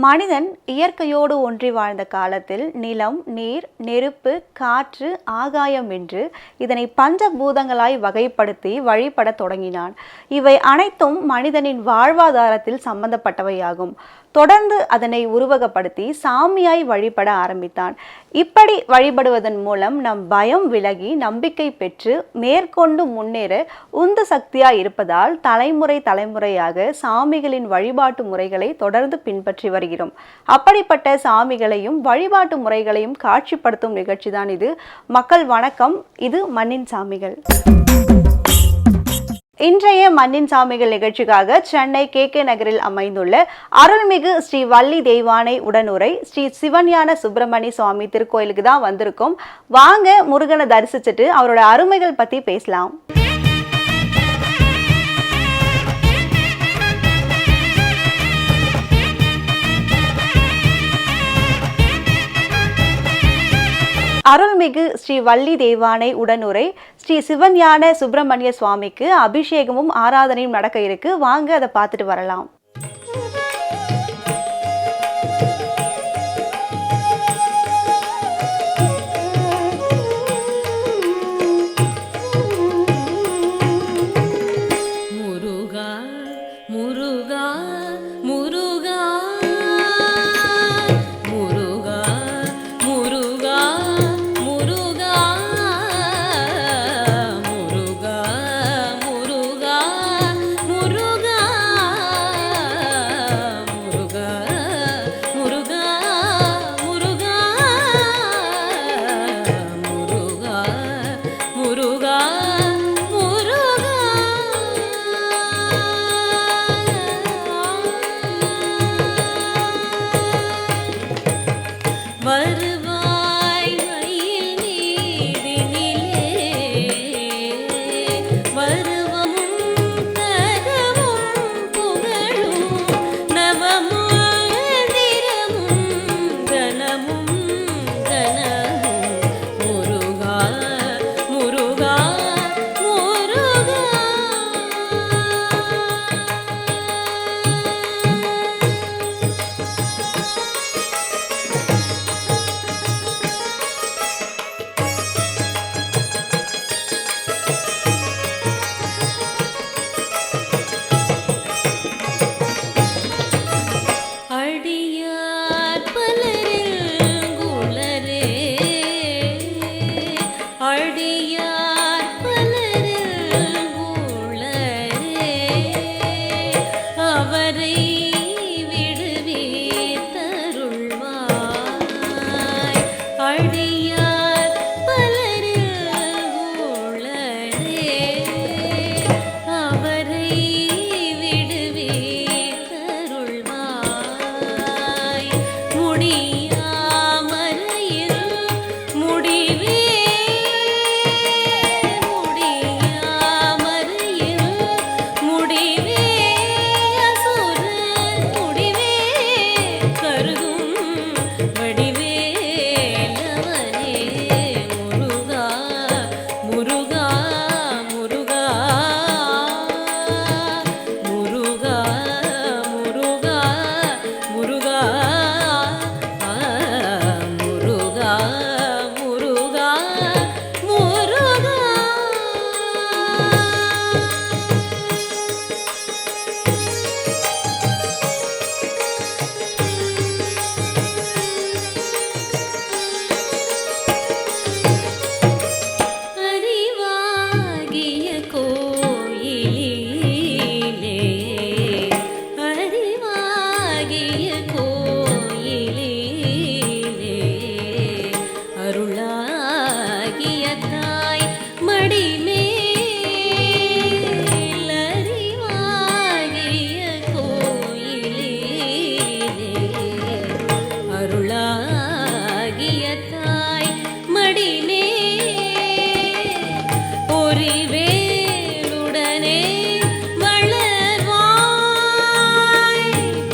மனிதன் இயற்கையோடு ஒன்றி வாழ்ந்த காலத்தில் நிலம், நீர், நெருப்பு, காற்று, ஆகாயம் என்று இதனை பஞ்சபூதங்களாய் வகைப்படுத்தி வழிபட தொடங்கினான். இவை அனைத்தும் மனிதனின் வாழ்வாதாரத்தில் சம்பந்தப்பட்டவையாகும். தொடர்ந்து அதனை உருவகப்படுத்தி சாமியாய் வழிபட ஆரம்பித்தான். இப்படி வழிபடுவதன் மூலம் நம் பயம் விலகி நம்பிக்கை பெற்று மேற்கொண்டு முன்னேற உந்து சக்தியாய் இருப்பதால் தலைமுறையாக சாமிகளின் வழிபாட்டு முறைகளை தொடர்ந்து பின்பற்றி வருகிறோம். அப்படிப்பட்ட சாமிகளையும் வழிபாட்டு முறைகளையும் காட்சிப்படுத்தும் நிகழ்ச்சி தான் இது. மக்கள் வணக்கம், இது மண்ணின் சாமிகள். இன்றைய மண்ணின் சாமிகள் நிகழ்ச்சிக்காக சென்னை KK நகரில் அமைந்துள்ள அருள்மிகு ஸ்ரீ வள்ளி தெய்வானை உடனுரை ஸ்ரீ சிவஞான சுப்பிரமணிய சுவாமி திருக்கோயிலுக்கு தான் வந்திருக்கோம். வாங்க முருகனை தரிசிச்சுட்டு அவரோட அருமைகள் பத்தி பேசலாம். அருள்மிகு ஸ்ரீ வள்ளி தெய்வானை உடனுரை ஸ்ரீ சிவஞான சுப்பிரமணிய சுவாமிக்கு அபிஷேகமும் ஆராதனையும் நடக்க இருக்கு. வாங்க அதை பார்த்துட்டு வரலாம்.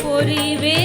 பொறிவே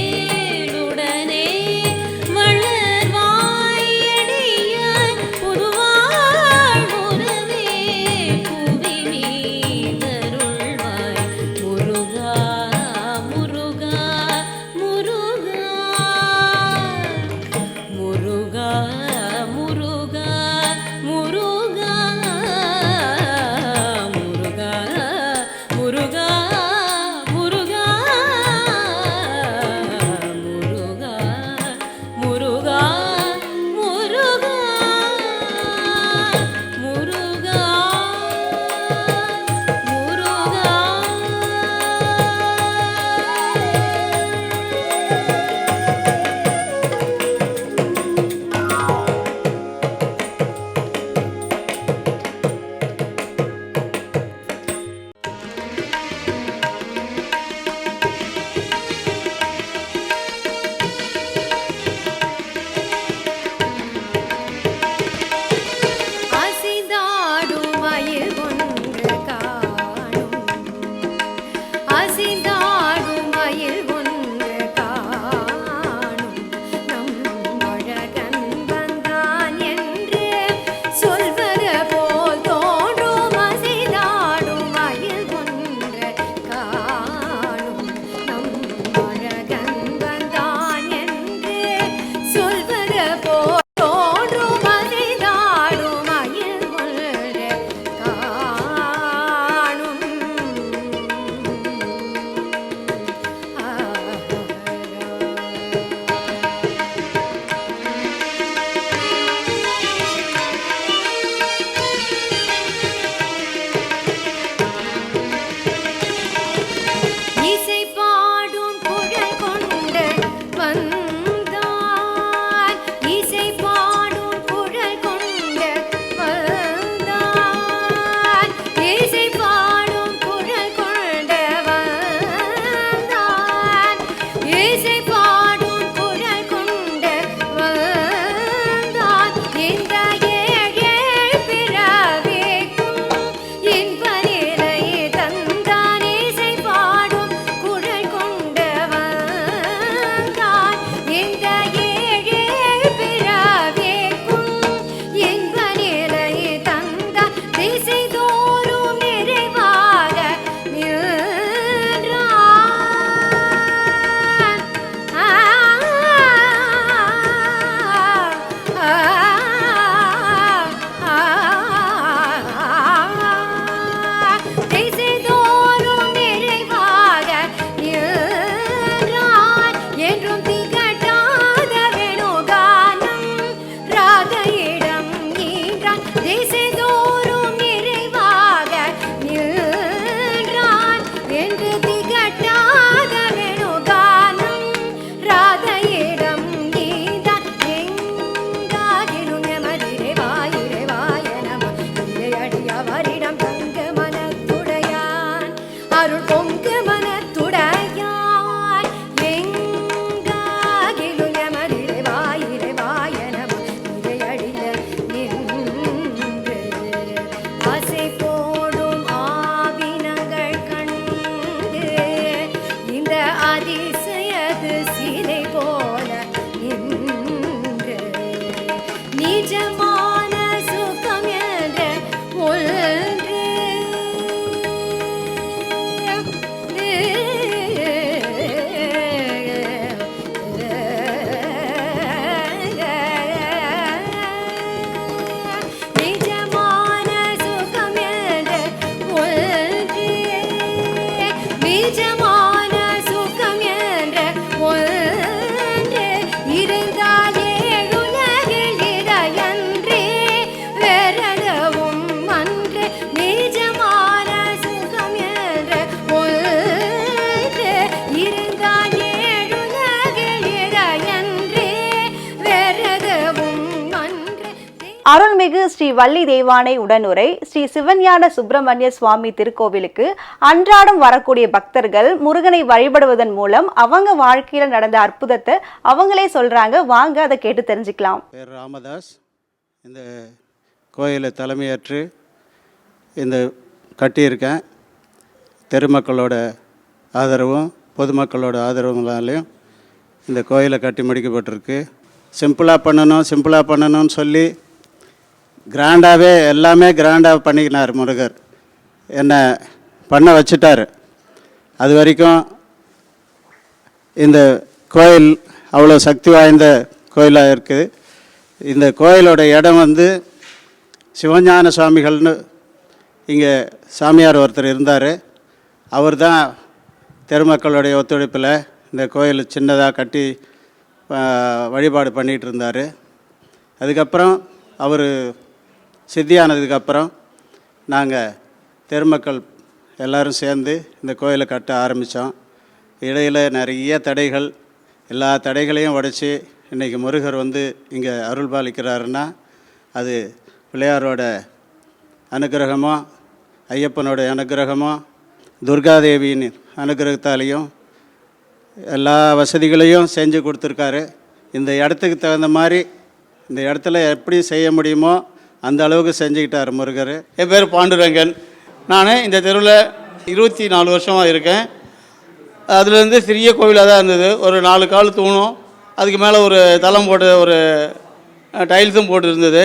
அருள்மிகு ஸ்ரீ வள்ளி தெய்வானை உடனுரை ஸ்ரீ சிவஞான சுப்பிரமணிய சுவாமி திருக்கோவிலுக்கு அன்றாடம் வரக்கூடிய பக்தர்கள் முருகனை வழிபடுவதன் மூலம் அவங்க வாழ்க்கையில நடந்த அற்புதத்தை அவங்களே சொல்றாங்க. வாங்க அதை கேட்டு தெரிஞ்சுக்கலாம். பேர் ராமதாஸ். இந்த கோயிலை தலைமையேற்று இந்த கட்டியிருக்கேன். தெருமக்களோட ஆதரவும் பொதுமக்களோட ஆதரவுனாலையும் இந்த கோயிலை கட்டி முடிக்கப்பட்டிருக்கு. சிம்பிளாக பண்ணணும்னு சொல்லி கிராண்டாகவே எல்லாமே கிராண்டாக பண்ணிக்கினார் முருகர். என்னை பண்ண வச்சுட்டார். அது வரைக்கும் இந்த கோயில் அவ்வளோ சக்தி வாய்ந்த கோயிலாக இருக்குது. இந்த கோயிலோட இடம் சிவஞான சுவாமிகள்னு இங்கே சாமியார் ஒருத்தர் இருந்தார். அவர் தான் தெருமக்களுடைய ஒத்துழைப்பில் இந்த கோயில் சின்னதாக கட்டி வழிபாடு பண்ணிகிட்டு இருந்தார். அதுக்கப்புறம் அவர் சித்தியானதுக்கப்புறம் நாங்கள் தெருமக்கள் எல்லோரும் சேர்ந்து இந்த கோயிலை கட்ட ஆரம்பித்தோம். இடையில் நிறைய தடைகள், எல்லா தடைகளையும் உடைச்சி இன்றைக்கி முருகர் இங்கே அருள் பாலிக்கிறாருன்னா அது பிள்ளையாரோட அனுகிரகமோ ஐயப்பனோட அனுகிரகமோ துர்காதேவியின் அனுகிரகத்தாலேயும் எல்லா வசதிகளையும் செஞ்சு கொடுத்துருக்காரு. இந்த இடத்துக்கு தகுந்த மாதிரி இந்த இடத்துல எப்படி செய்ய முடியுமோ அந்த அளவுக்கு செஞ்சுக்கிட்டார் முருகர். என் பேர் பாண்டுரங்கன். நான் இந்த தெருவில் 24 வருஷமாக இருக்கேன். அதுலேருந்து சிறிய கோவிலாக தான் இருந்தது. ஒரு 4 கால் தூணும், அதுக்கு மேலே ஒரு தளம் போட்டு ஒரு டைல்ஸும் போட்டு இருந்தது.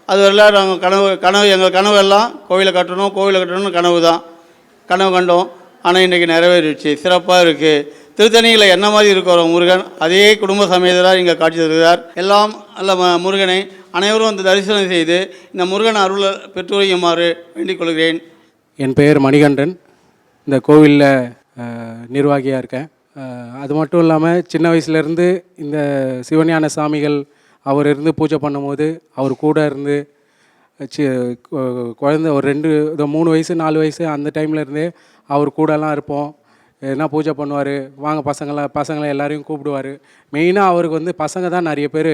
அது வரல நாங்கள் எங்கள் கனவு எல்லாம் கோவிலை கட்டணும்னு கனவு கண்டோம். ஆனால் இன்றைக்கி நிறைவேறிடுச்சு. சிறப்பாக இருக்குது. திருத்தணியில் என்ன மாதிரி இருக்கிற முருகன் அதே குடும்ப சமேதராக இங்கே காட்சி தருகிறார். எல்லாம் அல்ல முருகனை அனைவரும் தரிசனம் செய்து இந்த முருகன் அருளை பெற்றுமாறு வேண்டிக் கொள்கிறேன். என் பெயர் மணிகண்டன். இந்த கோவிலில் நிர்வாகியாக இருக்கேன். அது மட்டும் இல்லாமல் சின்ன வயசுலேருந்து இந்த சிவஞான சாமிகள் அவர் இருந்து பூஜை பண்ணும்போது அவர் கூட இருந்து குழந்தை ஒரு 3 வயசு 4 வயசு அந்த டைம்லேருந்தே அவர் கூடலாம் இருப்போம். எதுனா பூஜை பண்ணுவார். வாங்க பசங்களை எல்லாரையும் கூப்பிடுவார். மெயினாக அவருக்கு பசங்க தான் நிறைய பேர்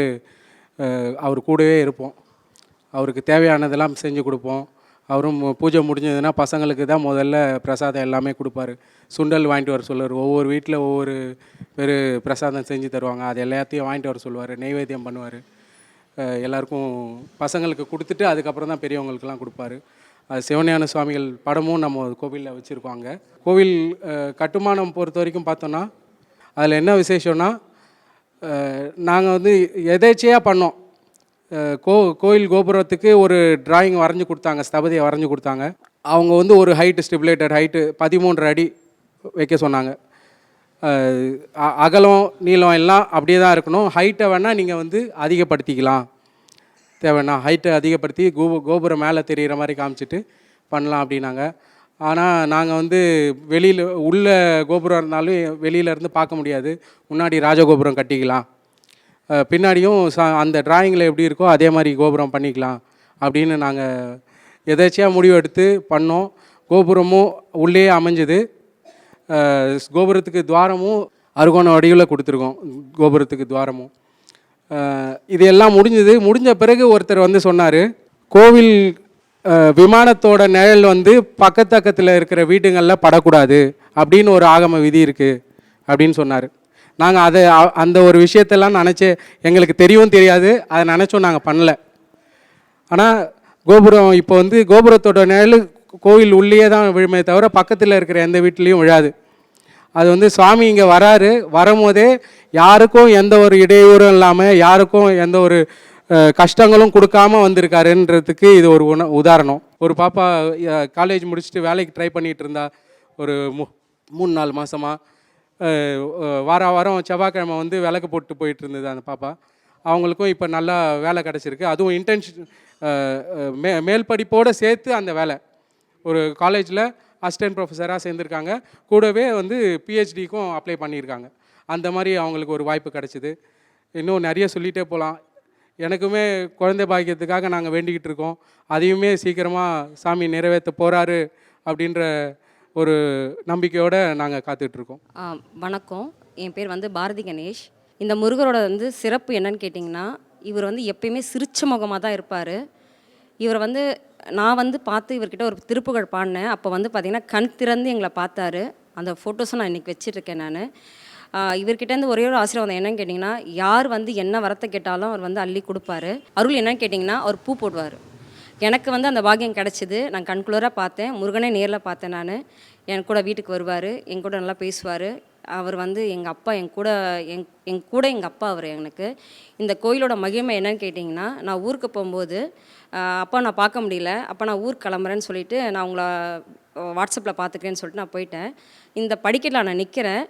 அவர் கூடவே இருப்போம். அவருக்கு தேவையானதெல்லாம் செஞ்சு கொடுப்போம். அவரும் பூஜை முடிஞ்சதுன்னா பசங்களுக்கு தான் முதல்ல பிரசாதம் எல்லாமே கொடுப்பாரு. சுண்டல் வாங்கிட்டு வர சொல்லுவார். ஒவ்வொரு வீட்டில் ஒவ்வொரு பேர் பிரசாதம் செஞ்சு தருவாங்க. அது எல்லாத்தையும் வாங்கிட்டு வர சொல்லுவார். நெய்வேத்தியம் பண்ணுவார். எல்லாருக்கும் பசங்களுக்கு கொடுத்துட்டு அதுக்கப்புறம் தான் பெரியவங்களுக்கெல்லாம் கொடுப்பாரு. அது சிவஞான சுவாமிகள் படமும் நம்ம கோவிலில் வச்சுருக்கோங்க. கோவில் கட்டுமானம் பொறுத்த வரைக்கும் பார்த்தோன்னா அதில் என்ன விசேஷம்னா, நாங்கள் எதேச்சையாக பண்ணோம். கோயில் கோபுரத்துக்கு ஒரு டிராயிங் வரைஞ்சி கொடுத்தாங்க, ஸ்தபதியை வரைஞ்சி கொடுத்தாங்க. அவங்க ஒரு ஹைட்டு ஸ்டிபுலேட்டட் ஹைட்டு 13 அடி வைக்க சொன்னாங்க. அகலம் நீளம் எல்லாம் அப்படியே தான் இருக்கணும். ஹைட்டை வேணால் நீங்கள் அதிகப்படுத்திக்கலாம். தேவைன்னா ஹைட்டை அதிகப்படுத்தி கோபுரம் மேலே தெரிகிற மாதிரி காமிச்சிட்டு பண்ணலாம் அப்படின்னாங்க. ஆனால் நாங்கள் வெளியில் உள்ள கோபுரம் இருந்தாலும் வெளியிலேருந்து பார்க்க முடியாது. முன்னாடி ராஜகோபுரம் கட்டிக்கலாம், பின்னாடியும் அந்த டிராயிங்கில் எப்படி இருக்கோ அதே மாதிரி கோபுரம் பண்ணிக்கலாம் அப்படின்னு நாங்கள் எதாச்சியாக முடிவு எடுத்து பண்ணோம். கோபுரமும் உள்ளே அமைஞ்சுது. கோபுரத்துக்கு துவாரமும் அறுகோண வடிவில் கொடுத்துருக்கோம். கோபுரத்துக்கு துவாரமும் இது எல்லாம் முடிஞ்ச பிறகு ஒருத்தர் சொன்னார், கோவில் விமானத்தோட நிழல் பக்கத்தில் இருக்கிற வீடுங்களில் படக்கூடாது அப்படின்னு ஒரு ஆகம விதி இருக்குது அப்படின்னு சொன்னார். நாங்கள் அந்த ஒரு விஷயத்தெல்லாம் எங்களுக்கு தெரியாது. அதை நினச்சோம், நாங்கள் பண்ணல. ஆனால் கோபுரம் இப்போ கோபுரத்தோட நிழல் கோவில் உள்ளே தான் விழுமே தவிர பக்கத்தில் இருக்கிற எந்த வீட்லேயும் விழாது. அது சுவாமி இங்கே வரும்போதே யாருக்கும் எந்த ஒரு இடையூறும் இல்லாமல் யாருக்கும் எந்த ஒரு கஷ்டங்களும் கொடுக்காம வந்திருக்காருன்றதுக்கு இது ஒரு உதாரணம். ஒரு பாப்பா காலேஜ் முடிச்சுட்டு வேலைக்கு ட்ரை பண்ணிகிட்டு இருந்தா ஒரு 3-4 மாதமாக. வாரம் செவ்வாய்க்கிழமை விளக்கு போட்டு போயிட்டு இருந்தது அந்த பாப்பா. அவங்களுக்கும் இப்போ நல்லா வேலை கிடச்சிருக்கு. அதுவும் இன்டர்ன்ஷிப் மேல் படிப்போடு சேர்த்து அந்த வேலை ஒரு காலேஜில் அசிஸ்டன்ட் ப்ரொஃபஸராக சேர்ந்துருக்காங்க. கூடவே பிஹெச்டிக்கும் அப்ளை பண்ணியிருக்காங்க. அந்த மாதிரி அவங்களுக்கு ஒரு வாய்ப்பு கிடச்சிது. இன்னும் நிறைய சொல்லிகிட்டே போகலாம். எனக்குமே குழந்தை பாக்கியத்துக்காக நாங்கள் வேண்டிக்கிட்டு இருக்கோம். அதையுமே சீக்கிரமாக சாமி நிறைவேற்ற போகிறாரு அப்படின்ற ஒரு நம்பிக்கையோடு நாங்கள் காத்துட்ருக்கோம். வணக்கம், என் பேர் பாரதி கணேஷ். இந்த முருகரோட சிறப்பு என்னன்னு கேட்டிங்கன்னா, இவர் வந்து எப்பயுமே சிரிச்ச முகமாக தான் இருப்பார். இவரை வந்து நான் வந்து பார்த்து இவர்கிட்ட ஒரு திருப்புகழ் பாடினேன். அப்போ வந்து பார்த்திங்கன்னா கண் திறந்து எங்களை பார்த்தாரு. அந்த ஃபோட்டோஸும் நான் இன்றைக்கி வச்சிட்ருக்கேன் நான். இவர்கிட்டேருந்து ஒரே ஒரு ஆசீர்வாதம் என்னன்னு கேட்டிங்கன்னா, யார் வந்து என்ன வரத்தை கேட்டாலும் அவர் வந்து அள்ளி கொடுப்பாரு. அருள் என்னன்னு கேட்டிங்கன்னா, அவர் பூ போடுவார். எனக்கு வந்து அந்த பாக்கியம் கிடச்சிது. நான் கண்குளராக பார்த்தேன். முருகனே நேரில் பார்த்தேன் நான். என் கூட வீட்டுக்கு வருவார், என் கூட நல்லா பேசுவார். அவர் வந்து எங்கள் அப்பா, என் கூட எங்கள் அப்பா அவர் எனக்கு. இந்த கோயிலோட மகிமை என்னன்னு கேட்டிங்கன்னா, நான் ஊருக்கு போகும்போது அப்பா நான் பார்க்க முடியல, அப்போ நான் ஊருக்கு கிளம்புறேன்னு சொல்லிவிட்டு நான் உங்களை வாட்ஸ்அப்பில் பார்த்துக்கிறேன்னு சொல்லிட்டு நான் போயிட்டேன். இந்த படிக்கட்டில் நான் நிற்கிறேன்.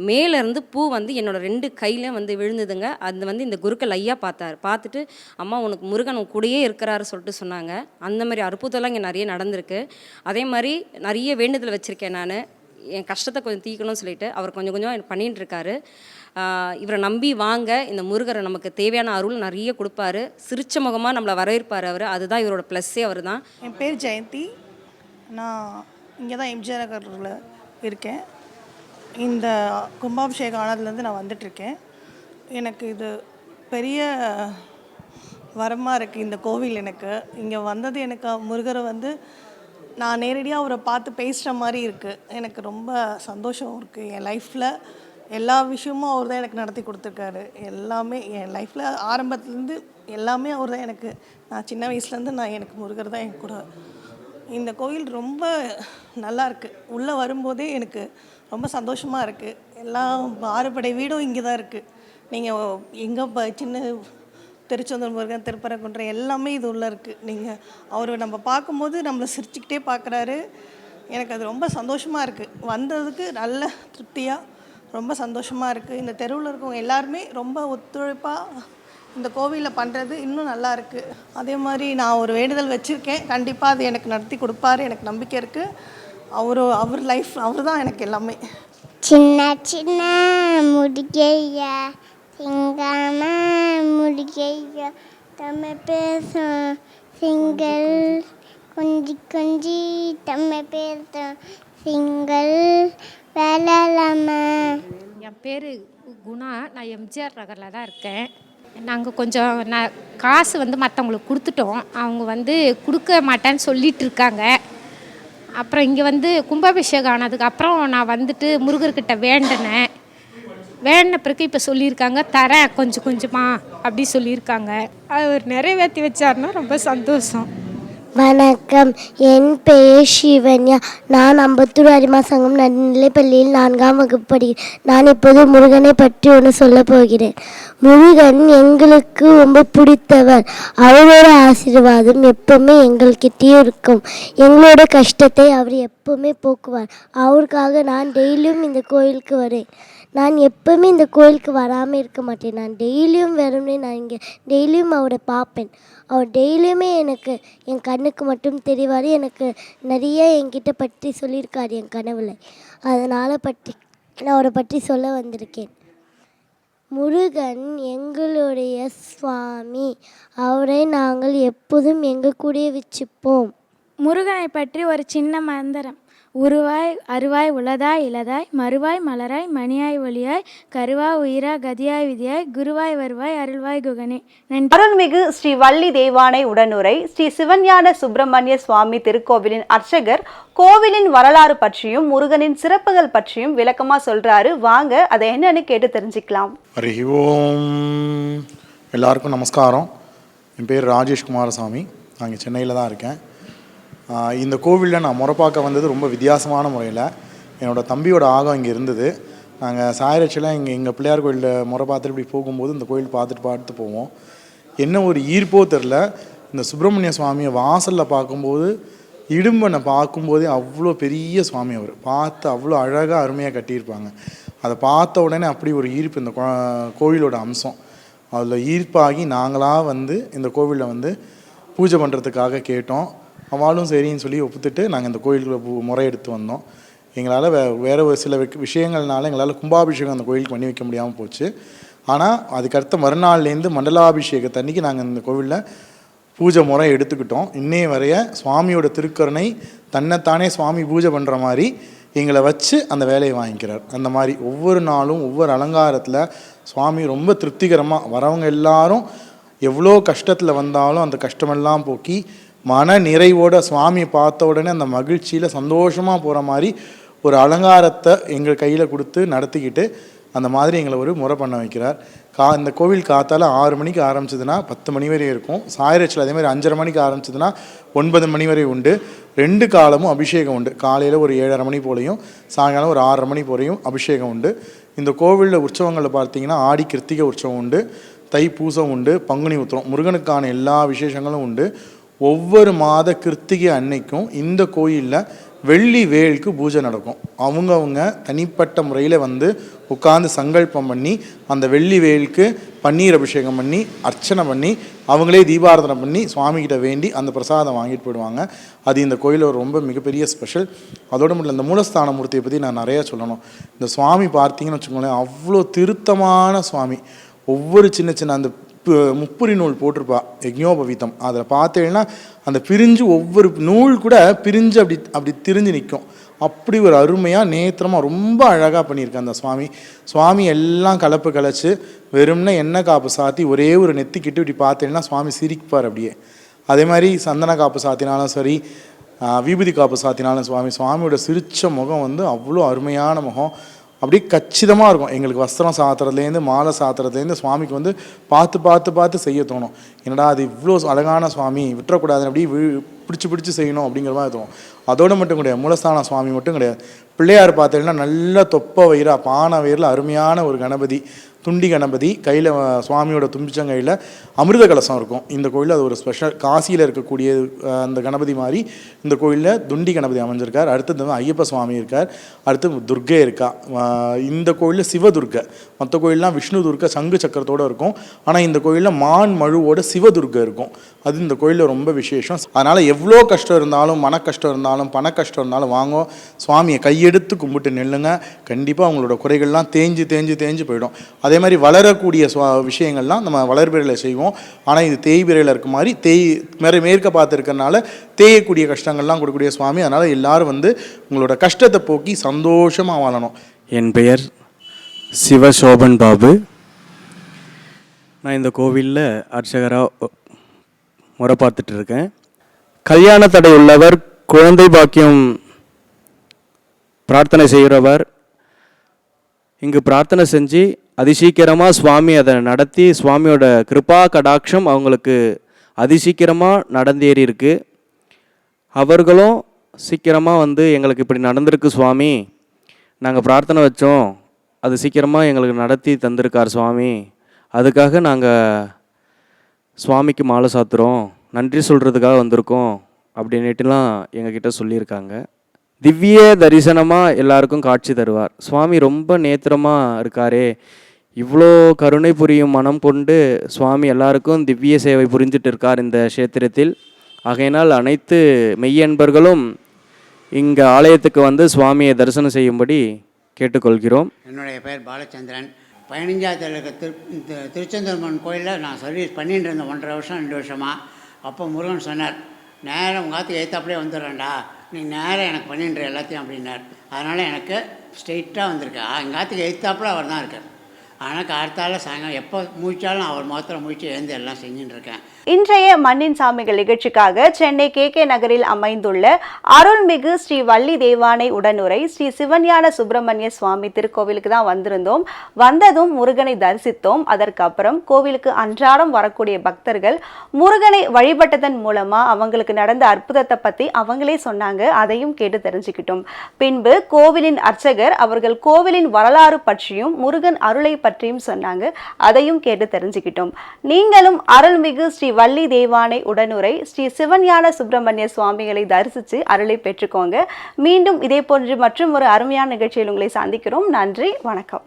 மேலேருந்து பூ வந்து என்னோடய 2 கையிலையும் வந்து விழுந்ததுங்க. அது வந்து இந்த குருக்கள் ஐயா பார்த்தார். பார்த்துட்டு அம்மா உனக்கு முருகன் உன் கூடயே இருக்கிறாரு சொல்லிட்டு சொன்னாங்க. அந்த மாதிரி அற்புதம்லாம் இங்கே நிறைய நடந்திருக்கு. அதே மாதிரி நிறைய வேண்டுதல் வச்சுருக்கேன் நான். என் கஷ்டத்தை கொஞ்சம் தீர்க்கணும்னு சொல்லிட்டு அவர் கொஞ்சம் கொஞ்சம் பண்ணிகிட்டு இருக்காரு. இவரை நம்பி வாங்க, இந்த முருகரை நமக்கு தேவையான அருள் நிறைய கொடுப்பாரு. சிரிச்ச முகமாக நம்மளை வரவேற்பார் அவர். அதுதான் இவரோட ப்ளஸ்ஸே அவர் தான். என் பேர் ஜெயந்தி. நான் இங்கே தான் எம்ஜிஆர் நகரில் இருக்கேன். இந்த கும்பாபிஷேகம் ஆனதுலேருந்து நான் வந்துட்டுருக்கேன். எனக்கு இது பெரிய வரமாக இருக்குது இந்த கோவில். எனக்கு இங்கே வந்தது, எனக்கு முருகரை வந்து நான் நேரடியாக அவரை பார்த்து பேசுகிற மாதிரி இருக்குது. எனக்கு ரொம்ப சந்தோஷம் இருக்குது. என் லைஃப்பில் எல்லா விஷயமும் அவர் தான் எனக்கு நடத்தி கொடுத்துருக்காரு. எல்லாமே என் லைஃப்பில் ஆரம்பத்துலேருந்து எல்லாமே அவர் தான் எனக்கு. நான் சின்ன வயசுலேருந்து எனக்கு முருகர் தான் என் கூட. இந்த கோயில் ரொம்ப நல்லா இருக்குது. உள்ளே வரும்போதே எனக்கு ரொம்ப சந்தோஷமாக இருக்குது. எல்லாம் 6 படை வீடும் இங்கே தான் இருக்குது. நீங்கள் எங்கே சின்ன திருச்செந்தூர் முருகன், திருப்பரங்குன்றம் எல்லாமே இது உள்ளே இருக்குது. நீங்கள் அவர் நம்ம பார்க்கும்போது நம்மளை சிரிச்சுக்கிட்டே பார்க்குறாரு. எனக்கு அது ரொம்ப சந்தோஷமாக இருக்குது. வந்ததுக்கு நல்ல திருப்தியாக ரொம்ப சந்தோஷமாக இருக்குது. இந்த தெருவில் இருக்கவங்க எல்லாருமே ரொம்ப ஒத்துழைப்பாக இந்த கோவிலில் பண்ணுறது இன்னும் நல்லா இருக்குது. அதே மாதிரி நான் ஒரு வேண்டுதல் வச்சுருக்கேன். கண்டிப்பாக அது எனக்கு நடத்தி கொடுப்பாரு, எனக்கு நம்பிக்கை இருக்குது. அவர் லைஃப் அவர் தான் எனக்கு எல்லாமே. சின்ன சின்ன முடிக்கையா சிங்காம முடிக்கையா தமிழ் பேசும் சிங்கள் கொஞ்சி கொஞ்சி தமிழ் பேசும் சிங்கள் வேலாம. என் பேர் குணா. நான் எம்ஜிஆர் நகரில் தான் இருக்கேன். நாங்கள் கொஞ்சம் காசு வந்து மற்றவங்களுக்கு கொடுத்துட்டோம். அவங்க வந்து கொடுக்க மாட்டேன்னு சொல்லிகிட்டு இருக்காங்க. அப்புறம் இங்கே வந்து கும்பாபிஷேகம் ஆனதுக்கப்புறம் நான் வந்துட்டு முருகர்கிட்ட வேண்டின பிறகு இப்போ சொல்லியிருக்காங்க தரேன் கொஞ்சம் கொஞ்சமாக அப்படி சொல்லியிருக்காங்க. அவர் நிறைவேற்றி வச்சாருன்னா ரொம்ப சந்தோஷம். வணக்கம், என் பெயர் சிவன்யா. நான் அம்பத்தூர் அரிமா சங்கம் நடுநிலைப்பள்ளியில் 4ஆம் வகுப்பு படிக்கிறேன். நான் இப்போது முருகனை பற்றி ஒன்று சொல்ல போகிறேன். முருகன் எங்களுக்கு ரொம்ப பிடித்தவர். அவரோட ஆசீர்வாதம் எப்பவுமே எங்கள்கிட்டயும் இருக்கும். எங்களோட கஷ்டத்தை அவர் எப்பவுமே போக்குவார். அவருக்காக நான் டெய்லியும் இந்த கோயிலுக்கு வரேன். நான் எப்பவுமே இந்த கோயிலுக்கு வராமல் இருக்க மாட்டேன். நான் டெய்லியும் வரணும்னே நான் இங்கே டெய்லியும் அவரை பார்ப்பேன். அவர் டெய்லியுமே எனக்கு என் கண்ணுக்கு மட்டும் தெரிவார். எனக்கு நிறைய என்கிட்ட பற்றி சொல்லியிருக்கார் என் கனவில். அதனால் நான் அவரை பற்றி சொல்ல வந்திருக்கேன். முருகன் எங்களுடைய சுவாமி. அவரை நாங்கள் எப்போதும் எங்கள் கூடயே வச்சுப்போம். முருகனை பற்றி ஒரு சின்ன மந்திரம். உருவாய் அருவாய் உளதாய் இளதாய் மறுவாய் மலராய் மணியாய் ஒளியாய் கருவாய் உயிரா கதியாய் விதியாய் குருவாய் வருவாய் அருள்வாய் குகனே. நன்றி. அருள்மிகு ஸ்ரீ வள்ளி தேவானை உடனுரை ஸ்ரீ சிவஞான சுப்பிரமணிய சுவாமி திருக்கோவிலின் அர்ச்சகர் கோவிலின் வரலாறு பற்றியும் முருகனின் சிறப்புகள் பற்றியும் விளக்கமா சொல்றாரு. வாங்க அதை என்னன்னு கேட்டு தெரிஞ்சுக்கலாம். ஹரி ஓம். எல்லாருக்கும் நமஸ்காரம். என் பேர் ராஜேஷ் குமாரசாமி. நான் இங்கே சென்னையில் தான் இருக்கேன். இந்த கோவிலில் நான் முறை பார்க்க வந்தது ரொம்ப வித்தியாசமான முறையில். என்னோடய தம்பியோட ஆகம் இங்கே இருந்தது. நாங்கள் சாயரட்சியில் எங்கள் பிள்ளையார் கோயிலில் முறை பார்த்துட்டு இப்படி போகும்போது இந்த கோயில் பார்த்துட்டு போவோம். என்ன ஒரு ஈர்ப்போ தெரில. இந்த சுப்பிரமணிய சுவாமியை வாசலில் பார்க்கும்போது இடும்பனை பார்க்கும்போதே அவ்வளோ பெரிய சுவாமி. அவர் பார்த்து அவ்வளோ அழகாக அருமையாக கட்டியிருப்பாங்க. அதை பார்த்த உடனே அப்படி ஒரு ஈர்ப்பு இந்த கோவிலோட அம்சம். அதில் ஈர்ப்பாகி நாங்களாக வந்து இந்த கோவிலில் வந்து பூஜை பண்ணுறதுக்காக கேட்டோம். அவளும் சரின்னு சொல்லி ஒப்புத்துட்டு நாங்கள் இந்த கோயிலுக்கு முறை எடுத்து வந்தோம். எங்களால் வேறு ஒரு சில விஷயங்கள்னால எங்களால் கும்பாபிஷேகம் அந்த கோயிலுக்கு பண்ணி வைக்க முடியாமல் போச்சு. ஆனால் அதுக்கடுத்த மறுநாள்லேருந்து மண்டலாபிஷேகத்தன்னைக்கு நாங்கள் இந்த கோவிலில் பூஜை முறை எடுத்துக்கிட்டோம். இன்னைய வரைய சுவாமியோட திருக்கருணை தன்னைத்தானே சுவாமி பூஜை பண்ணுற மாதிரி எங்களை வச்சு அந்த வேலையை வாங்கிக்கிறார். அந்த மாதிரி ஒவ்வொரு நாளும் ஒவ்வொரு அலங்காரத்தில் சுவாமி ரொம்ப திருப்திகரமாக வரவங்க எல்லாரும் எவ்வளோ கஷ்டத்தில் வந்தாலும் அந்த கஷ்டமெல்லாம் போக்கி மன நிறைவோட சுவாமியை பார்த்த உடனே அந்த மகிழ்ச்சியில் சந்தோஷமாக போகிற மாதிரி ஒரு அலங்காரத்தை எங்கள் கையில் கொடுத்து நடத்திக்கிட்டு அந்த மாதிரி எங்களை ஒரு முறை பண்ண வைக்கிறார். இந்த கோவில் காத்தால் 6 மணிக்கு ஆரம்பிச்சதுன்னா 10 மணி வரை இருக்கும். சாயரட்சில் அதே மாதிரி 5:30 மணிக்கு ஆரம்பிச்சதுன்னா 9 மணி வரை உண்டு. 2 காலமும் அபிஷேகம் உண்டு. காலையில் ஒரு 7:30 மணி போலையும் சாயங்காலம் ஒரு 6:30 மணி போலையும் அபிஷேகம் உண்டு. இந்த கோவிலில் உற்சவங்களில் பார்த்தீங்கன்னா ஆடி கிருத்திகை உற்சவம் உண்டு, தை பூசம் உண்டு, பங்குனி உத்திரம், முருகனுக்கான எல்லா விசேஷங்களும் உண்டு. ஒவ்வொரு மாத கிருத்திகை அன்னைக்கும் இந்த கோயிலில் வெள்ளி வேலுக்கு பூஜை நடக்கும். அவங்கவுங்க தனிப்பட்ட முறையில் வந்து உட்காந்து சங்கல்பம் பண்ணி அந்த வெள்ளி வேலுக்கு பன்னீர் அபிஷேகம் பண்ணி அர்ச்சனை பண்ணி அவங்களே தீபாராதனை பண்ணி சுவாமிகிட்ட வேண்டி அந்த பிரசாதம் வாங்கிட்டு போயிடுவாங்க. அது இந்த கோயிலில் ஒரு ரொம்ப மிகப்பெரிய ஸ்பெஷல். அதோடு மட்டும் இந்த மூலஸ்தான மூர்த்தியை பற்றி நான் நிறையா சொல்லணும். இந்த சுவாமி பார்த்தீங்கன்னு வச்சுக்கோங்களேன், அவ்வளோ திருத்தமான சுவாமி. ஒவ்வொரு சின்ன சின்ன அந்த முப்புரி நூல் போட்டிருப்பா யஜ்ஞோபவீதம், அதில் பார்த்தீங்கன்னா அந்த பிரிஞ்சு ஒவ்வொரு நூல் கூட பிரிஞ்சு அப்படி திரிஞ்சு நிற்கும். அப்படி ஒரு அருமையாக நேத்திரமாக ரொம்ப அழகாக பண்ணியிருக்கேன் அந்த சுவாமி எல்லாம் கலப்பு கலைச்சி வெறும்னா எண்ணெய் காப்பு சாத்தி ஒரே ஒரு நெத்திக்கிட்டு இப்படி பார்த்தீங்கன்னா சுவாமி சிரிப்பார் அப்படியே. அதே மாதிரி சந்தன காப்பு சாத்தினாலும் சரி, விபூதி காப்பு சாத்தினாலும் சுவாமியோட சிரிச்ச முகம் வந்து அவ்வளோ அருமையான முகம். அப்படியே கச்சிதமாக இருக்கும். எங்களுக்கு வஸ்திரம் சாத்துறதுலேருந்து மாலை சாத்துறதுலேருந்து சுவாமிக்கு வந்து பார்த்து செய்ய தோணும். என்னடா அது இவ்வளோ அழகான சுவாமி, விட்டுறக்கூடாதுன்னு அப்படியே பிடிச்சி செய்யணும் அப்படிங்கிற மாதிரி தோணும். அதோடு மட்டும் கிடையாது, மூலஸ்தான சுவாமி மட்டும் கிடையாது. பிள்ளையார் பார்த்தீங்கன்னா நல்ல தொப்பை வயிறா பானை வயிறில் அருமையான ஒரு கணபதி, துண்டி கணபதி. கையில் சுவாமியோட தும்பிச்சங்கையில் அமிர்த கலசம் இருக்கும். இந்த கோயிலில் அது ஒரு ஸ்பெஷல். காசியில் இருக்கக்கூடிய அந்த கணபதி மாதிரி இந்த கோயிலில் துண்டி கணபதி அமைஞ்சிருக்கார். அடுத்தது வந்து ஐயப்ப சுவாமி இருக்கார். அடுத்து துர்கை இருக்கா. இந்த கோயிலில் சிவதுர்கை. மற்ற கோயிலெலாம் விஷ்ணு துர்கை சங்கு சக்கரத்தோடு இருக்கும். ஆனால் இந்த கோயிலில் மான் மழுவோட சிவதுர்கை இருக்கும். அது இந்த கோயிலில் ரொம்ப விசேஷம். அதனால் எவ்வளோ கஷ்டம் இருந்தாலும், மன கஷ்டம் இருந்தாலும், பண கஷ்டம் இருந்தாலும் வாங்க சுவாமியை கையெடுத்து கும்பிட்டு நெல்லுங்க. கண்டிப்பாக அவங்களோட குறைகள்லாம் தேஞ்சு போயிடும். அதே மாதிரி வளரக்கூடிய விஷயங்கள்லாம் நம்ம வளர்பிறையில் செய்வோம். ஆனால் இது தேய்பிறையில் இருக்க மாதிரி மேற்க பார்த்துருக்கறனால தேயக்கூடிய கஷ்டங்கள்லாம் கொடுக்கக்கூடிய சுவாமி. அதனால் எல்லாரும் வந்து உங்களோட கஷ்டத்தை போக்கி சந்தோஷமாக வாழணும். என் பெயர் சிவசோபன் பாபு. நான் இந்த கோவிலில் அர்ச்சகராக முறை பார்த்துட்டு இருக்கேன். கல்யாண தடை உள்ளவர், குழந்தை பாக்கியம் பிரார்த்தனை செய்கிறவர் இங்கு பிரார்த்தனை செஞ்சு அதிசீக்கிரமாக சுவாமி அதை நடத்தி சுவாமியோட கிருபா கடாட்சம் அவங்களுக்கு அதிசீக்கிரமாக நடந்தேறி இருக்கு. அவர்களும் சீக்கிரமாக வந்து எங்களுக்கு இப்படி நடந்திருக்கு சுவாமி, நாங்கள் பிரார்த்தனை வச்சோம், அது சீக்கிரமாக எங்களுக்கு நடத்தி தந்திருக்கார் சுவாமி, அதுக்காக நாங்கள் சுவாமிக்கு மாலை சாத்துறோம், நன்றி சொல்கிறதுக்காக வந்திருக்கோம் அப்படின்னுட்டுலாம் எங்ககிட்ட சொல்லியிருக்காங்க. திவ்ய தரிசனமாக எல்லாருக்கும் காட்சி தருவார். சுவாமி ரொம்ப நேத்திரமாக இருக்காரே, இவ்வளோ கருணை புரியும் மனம் கொண்டு சுவாமி எல்லாருக்கும் திவ்ய சேவை புரிஞ்சிட்டு இருக்கார் இந்த க்ஷேத்திரத்தில். ஆகையினால் அனைத்து மெய்யன்பர்களும் இங்கே ஆலயத்துக்கு வந்து சுவாமியை தரிசனம் செய்யும்படி கேட்டுக்கொள்கிறோம். என்னுடைய பெயர் பாலச்சந்திரன். 15ஆவது இருக்க திருச்செந்தூர்மன் கோயிலில் நான் சர்வீஸ் பண்ணிட்டு இருந்தேன் 1.5 வருஷம் 2 வருஷமாக. அப்போ முருகன் சொன்னார், நேரம் உங்கள் ஆற்றுக்கு ஏற்றாப்படியே வந்துடுறேன்டா, நீ நேரம் எனக்கு பண்ணின்ற எல்லாத்தையும் அப்படின்னார். அதனால் எனக்கு ஸ்ட்ரெயிட்டாக வந்திருக்கேன். எங்கள் ஆற்றுக்கு எய்த்தாப்பில் அவர் தான் இருக்கார். ஆனால் கார்த்தால சாயங்காலம் எப்போ முடிச்சாலும் அவர் மாத்திரம் முடிச்சு எழுந்து எல்லாம் செஞ்சுட்டு இருக்கேன். இன்றைய மண்ணின் சாமிகள் நிகழ்ச்சிக்காக சென்னை KK நகரில் அமைந்துள்ள அருள்மிகு ஸ்ரீ வள்ளி தேவானை உடனுரை ஸ்ரீ சிவஞான சுப்பிரமணிய சுவாமி திருக்கோவிலுக்கு தான் வந்திருந்தோம். வந்ததும் முருகனை தரிசித்தோம். அதற்கு அப்புறம் கோவிலுக்கு அன்றாடம் வரக்கூடிய பக்தர்கள் முருகனை வழிபட்டதன் மூலமா அவங்களுக்கு நடந்த அற்புதத்தை பத்தி அவங்களே சொன்னாங்க. அதையும் கேட்டு தெரிஞ்சுக்கிட்டோம். பின்பு கோவிலின் அர்ச்சகர் அவர்கள் கோவிலின் வரலாறு பற்றியும் முருகன் அருளை பற்றியும் சொன்னாங்க. அதையும் கேட்டு தெரிஞ்சுக்கிட்டோம். நீங்களும் அருள்மிகு ஸ்ரீ வள்ளி தேவானை உடனுரை ஸ்ரீ சிவஞான சுப்பிரமணிய சுவாமிகளை தரிசித்து அருளை பெற்றுக்கோங்க. மீண்டும் இதே போன்று மற்றும் ஒரு அருமையான நிகழ்ச்சியில் உங்களை சந்திக்கிறோம். நன்றி, வணக்கம்.